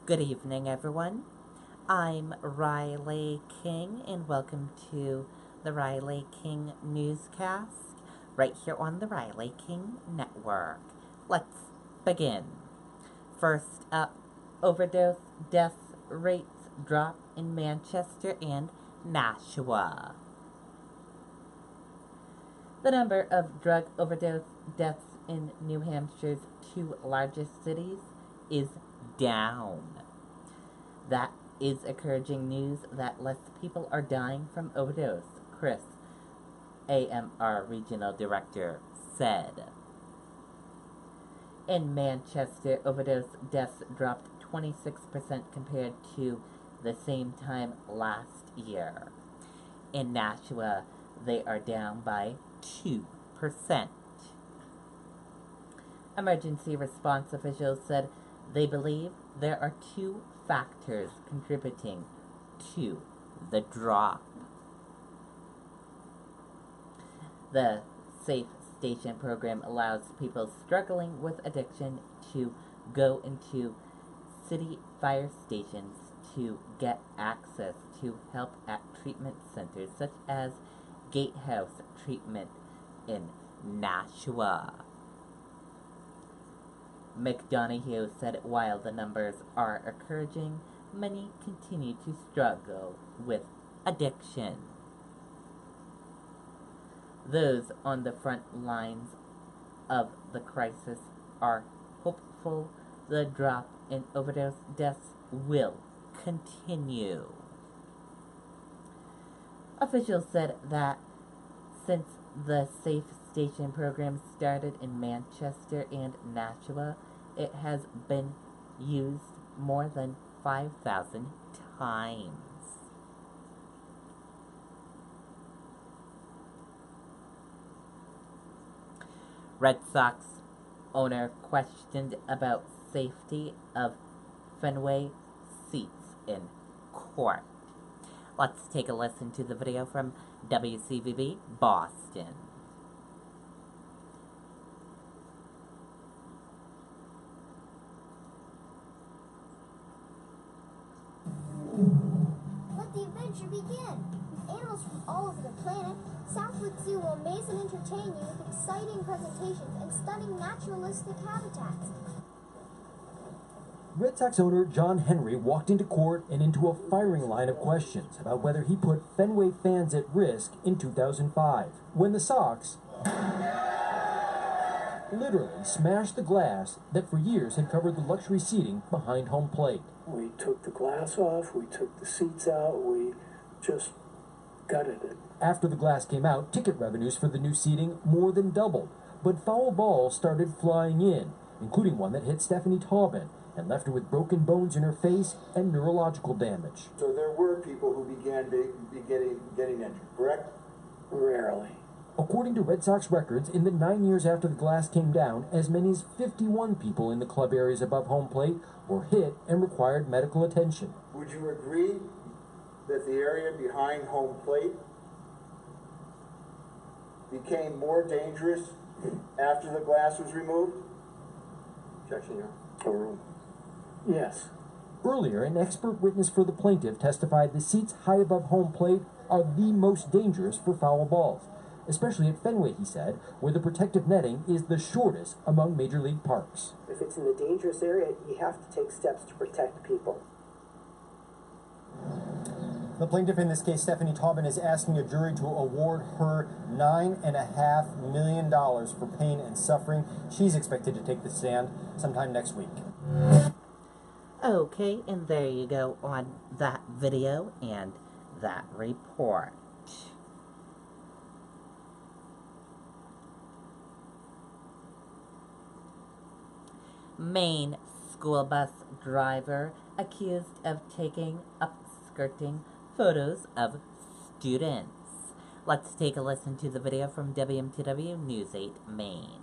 Good evening, everyone. I'm Riley King, and welcome to the Riley King Newscast right here on the Riley King Network. Let's begin. First up, overdose death rates drop in Manchester and Nashua. The number of drug overdose deaths in New Hampshire's two largest cities is down. That is encouraging news that less people are dying from overdose, Chris, AMR Regional Director, said. In Manchester, overdose deaths dropped 26% compared to the same time last year. In Nashua, they are down by 2%. Emergency response officials said they believe there are two factors contributing to the drop. The Safe Station program allows people struggling with addiction to go into city fire stations to get access to help at treatment centers such as Gatehouse Treatment in Nashua. McDonough said while the numbers are encouraging, many continue to struggle with addiction. Those on the front lines of the crisis are hopeful the drop in overdose deaths will continue. Officials said that since the Safe Station program started in Manchester and Nashua, it has been used more than 5,000 times. Red Sox owner questioned about safety of Fenway seats in court. Let's take a listen to the video from WCVB Boston. Let the adventure begin! With animals from all over the planet, Southwood Zoo will amaze and entertain you with exciting presentations and stunning naturalistic habitats. Red Sox owner John Henry walked into court and into a firing line of questions about whether he put Fenway fans at risk in 2005, when the Sox literally smashed the glass that for years had covered the luxury seating behind home plate. We took the glass off, we took the seats out, we just gutted it. After the glass came out, ticket revenues for the new seating more than doubled, but foul balls started flying in, including one that hit Stephanie Taubin and left her with broken bones in her face and neurological damage. So there were people who began getting injured, correct? Rarely. According to Red Sox records, in the 9 years after the glass came down, as many as 51 people in the club areas above home plate were hit and required medical attention. Would you agree that the area behind home plate became more dangerous after the glass was removed? Objection, Your Honor. Yes. Earlier, an expert witness for the plaintiff testified the seats high above home plate are the most dangerous for foul balls, especially at Fenway, he said, where the protective netting is the shortest among major league parks. If it's in the dangerous area, you have to take steps to protect people. The plaintiff in this case, Stephanie Taubin, is asking a jury to award her $9.5 million for pain and suffering. She's expected to take the stand sometime next week. Okay, and there you go on that video and that report. Maine school bus driver accused of taking upskirting photos of students. Let's take a listen to the video from WMTW News 8 Maine.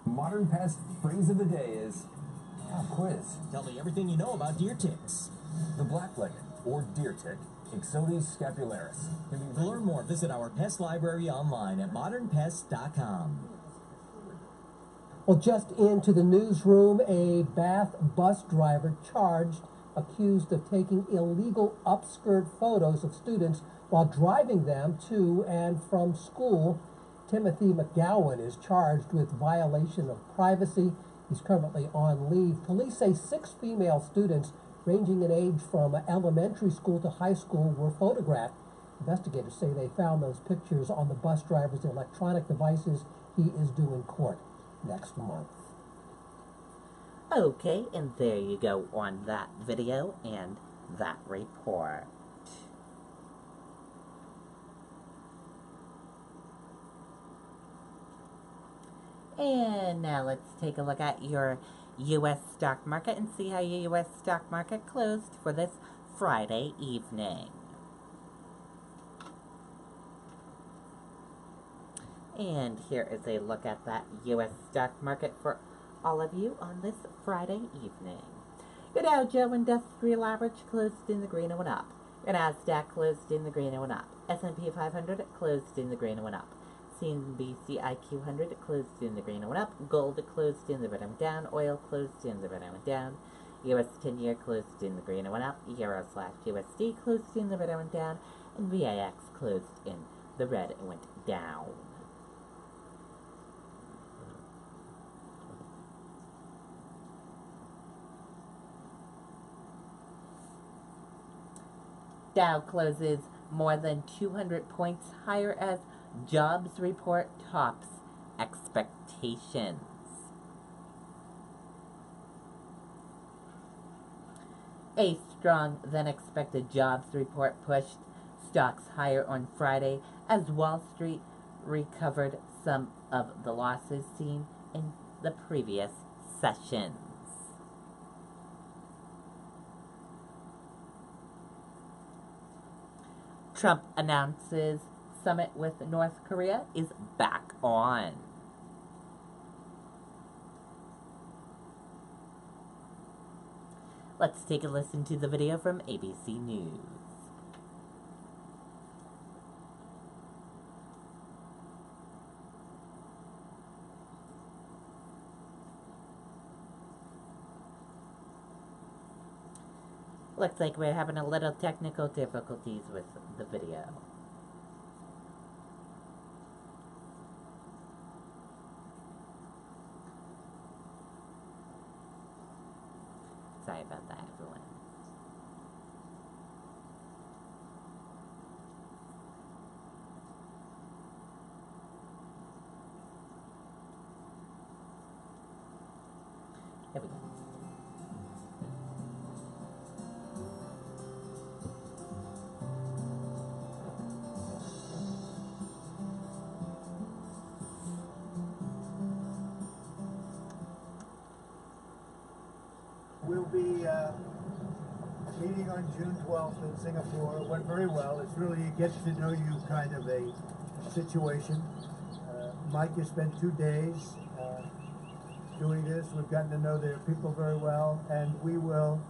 Modern pest phrase of the day is quiz. Tell me everything you know about deer ticks. The black-legged, or deer tick, Ixodes scapularis. To learn more, visit our pest library online at modernpest.com. Well, just into the newsroom, a Bath bus driver charged, accused of taking illegal upskirt photos of students while driving them to and from school. Timothy McGowan is charged with violation of privacy. He's currently on leave. Police say 6 female students ranging in age from elementary school to high school were photographed. Investigators say they found those pictures on the bus driver's electronic devices. He is due in court next month. Okay, and there you go on that video and that report. And now let's take a look at your U.S. stock market and see how your U.S. stock market closed for this Friday evening. And here is a look at that U.S. stock market for all of you on this Friday evening. Your Dow Jones Industrial Average closed in the green and went up. Your Nasdaq closed in the green and went up. S&P 500 closed in the green and went up. CNBC IQ 100 closed in the green and went up. Gold closed in the red and went down. Oil closed in the red and went down. US 10-year closed in the green and went up. Euro/USD closed in the red and went down. And VIX closed in the red and went down. Dow closes more than 200 points higher as jobs report tops expectations. A strong than expected jobs report pushed stocks higher on Friday as Wall Street recovered some of the losses seen in the previous sessions. Trump announces summit with North Korea is back on. Let's take a listen to the video from ABC News. Looks like we're having a little technical difficulties with the video. Sorry about that, everyone. Here we go. We'll be meeting on June 12th in Singapore. It went very well. It's really a get-to-know-you kind of a situation. Mike has spent 2 days doing this. We've gotten to know their people very well, and we will.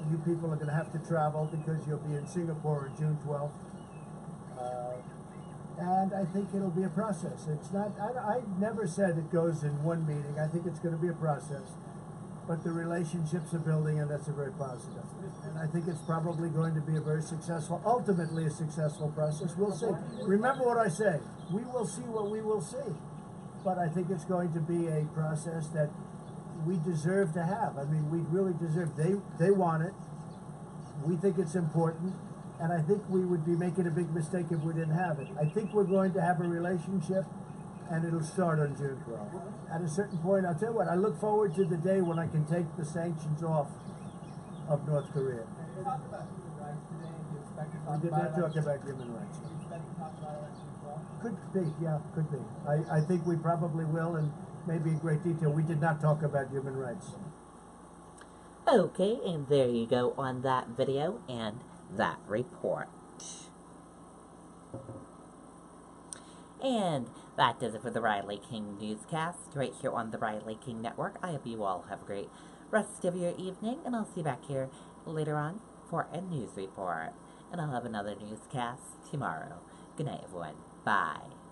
You people are going to have to travel because you'll be in Singapore on June 12th. And I think it'll be a process. It's not, I never said it goes in one meeting. I think it's going to be a process. But the relationships are building, and that's a very positive. And I think it's probably going to be a very successful, ultimately a successful process. We'll see. Remember what I say. We will see what we will see. But I think it's going to be a process that we deserve to have. I mean, we really deserve. They want it. We think it's important. And I think we would be making a big mistake if we didn't have it. I think we're going to have a relationship, and it'll start on June 12th. At a certain point, I'll tell you what, I look forward to the day when I can take the sanctions off of North Korea. You talked about human rights today. Do you expect to talk We did about not talk about human rights. Do you expect to talk about elections as well? Could be, yeah, could be. I think we probably will, and maybe in great detail. We did not talk about human rights. Okay, and there you go on that video and that report. And that does it for the Riley King Newscast right here on the Riley King Network. I hope you all have a great rest of your evening, and I'll see you back here later on for a news report. and I'll have another newscast tomorrow. Good night, everyone. Bye.